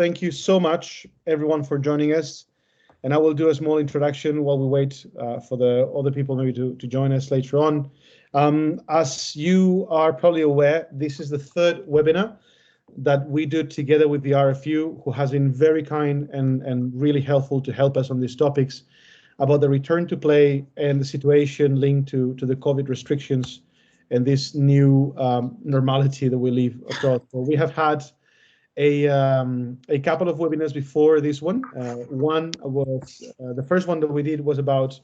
thank you so much, everyone, for joining us. And I will do a small introduction while we wait for the other people maybe to join us later on. As you are probably aware, this is the third webinar that we do together with the RFU, who has been very kind and really helpful to help us on these topics about the return to play and the situation linked to the COVID restrictions and this new normality that we live across. So we have had a couple of webinars before this one. One was the first one that we did was about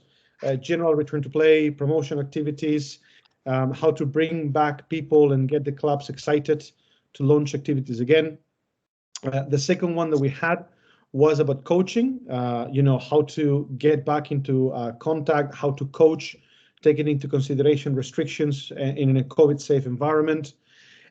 general return to play, promotion activities, how to bring back people and get the clubs excited to launch activities again. The second one that we had was about coaching, how to get back into contact, how to coach, taking into consideration restrictions in a COVID-safe environment.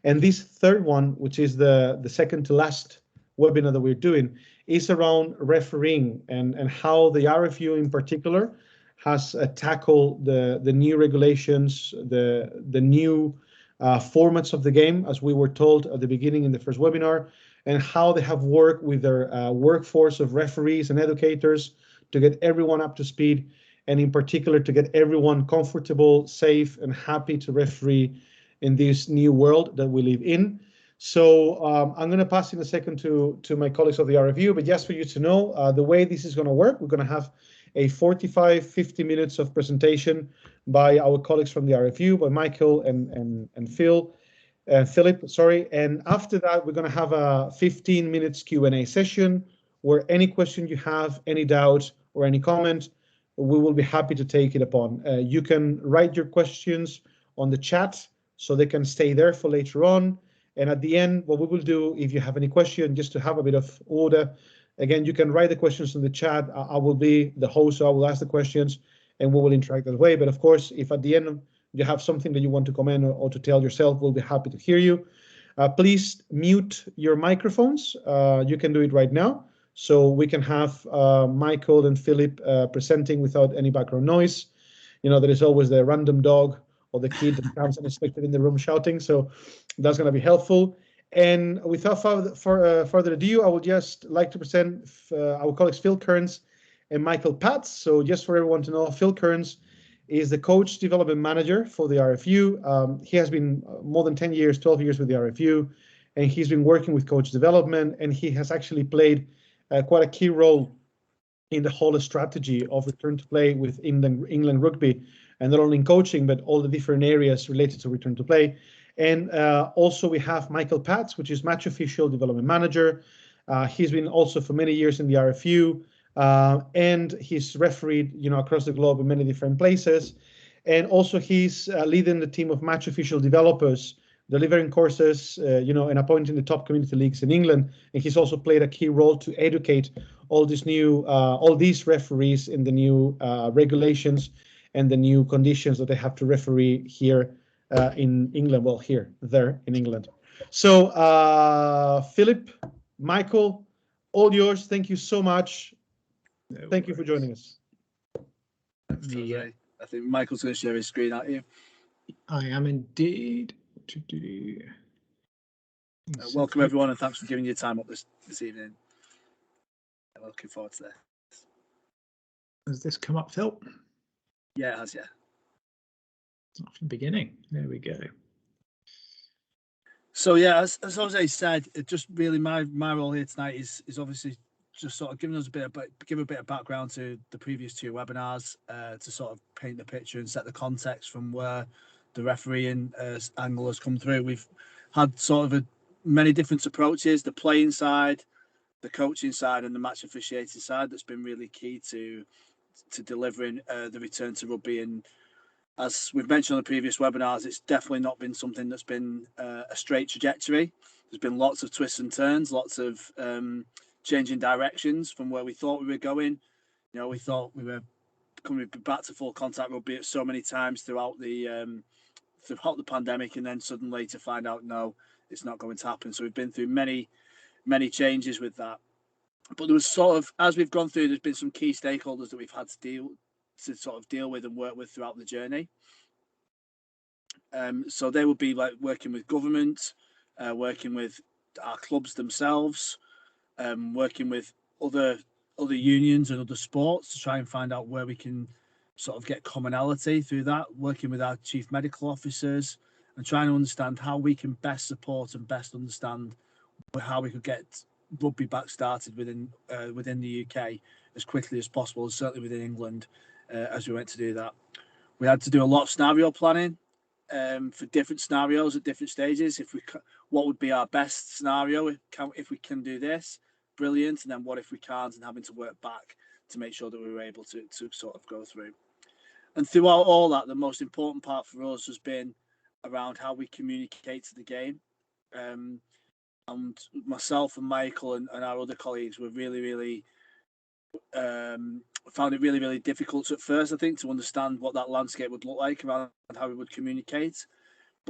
And this third one, which is the second to last webinar that we're doing, is around refereeing and how the RFU in particular has tackled the new regulations, the new formats of the game, as we were told at the beginning in the first webinar, and how they have worked with their workforce of referees and educators to get everyone up to speed, and in particular to get everyone comfortable, safe, and happy to referee in this new world that we live in. So I'm going to pass in a second to my colleagues of the RFU, but just for you to know, the way this is going to work, we're going to have a 50 minutes of presentation by our colleagues from the RFU, by Michael and Philip, sorry. And after that, we're going to have a 15 minutes Q&A session where any question you have, any doubt or any comment, we will be happy to take it upon. You can write your questions on the chat so they can stay there for later on. And at the end, what we will do, if you have any question, just to have a bit of order, again, you can write the questions in the chat. I will be the host, so I will ask the questions and we will interact that way. But of course, if at the end you have something that you want to comment or to tell yourself, we'll be happy to hear you. Please mute your microphones. You can do it right now, so we can have Michael and Philip presenting without any background noise. There is always the random dog or the kid that comes unexpected in the room shouting, so that's going to be helpful. And without further ado, I would just like to present our colleagues Phil Kearns and Michael Patz. So just for everyone to know, Phil Kearns is the coach development manager for the RFU. He has been more than 10 years, 12 years with the RFU, and he's been working with coach development, and he has actually played quite a key role in the whole strategy of return to play with England Rugby, and not only in coaching, but all the different areas related to return to play. And also we have Michael Patz, which is match official development manager. He's been also for many years in the RFU, and he's refereed, across the globe in many different places. And also he's leading the team of match official developers, delivering courses, and appointing the top community leagues in England. And he's also played a key role to educate all these referees in the new regulations and the new conditions that they have to referee here in England. Well, there in England. So Philip, Michael, all yours. Thank you so much. Thank you for joining us. I think Michael's going to share his screen, aren't you? I am indeed. Welcome everyone, and thanks for giving your time up this evening. Looking forward to this. Has this come up, Phil? Yeah, it has, yeah. From the beginning. There we go. So yeah, as Jose said, it just really my role here tonight is obviously just sort of giving us give a bit of background to the previous two webinars, to sort of paint the picture and set the context from where the refereeing angle has come through. We've had sort of many different approaches: the playing side, the coaching side, and the match officiating side. That's been really key to delivering the return to rugby. And as we've mentioned on the previous webinars, it's definitely not been something that's been a straight trajectory. There's been lots of twists and turns, lots of changing directions from where we thought we were going. We thought we were coming back to full contact rugby at so many times throughout the pandemic, and then suddenly to find out, no, it's not going to happen. So we've been through many changes with that. But there was sort of, as we've gone through, there's been some key stakeholders that we've had to deal with and work with throughout the journey. So they would be like working with government, working with our clubs themselves, working with other unions and other sports to try and find out where we can sort of get commonality through that, working with our chief medical officers and trying to understand how we can best support and best understand how we could get rugby back started within the UK as quickly as possible, and certainly within England as we went to do that. We had to do a lot of scenario planning for different scenarios at different stages. What would be our best scenario if we can do this, brilliant, and then what if we can't, and having to work back to make sure that we were able to sort of go through. And throughout all that, the most important part for us has been around how we communicate to the game. And myself and Michael and our other colleagues were really found it really difficult at first, I think, to understand what that landscape would look like around how we would communicate.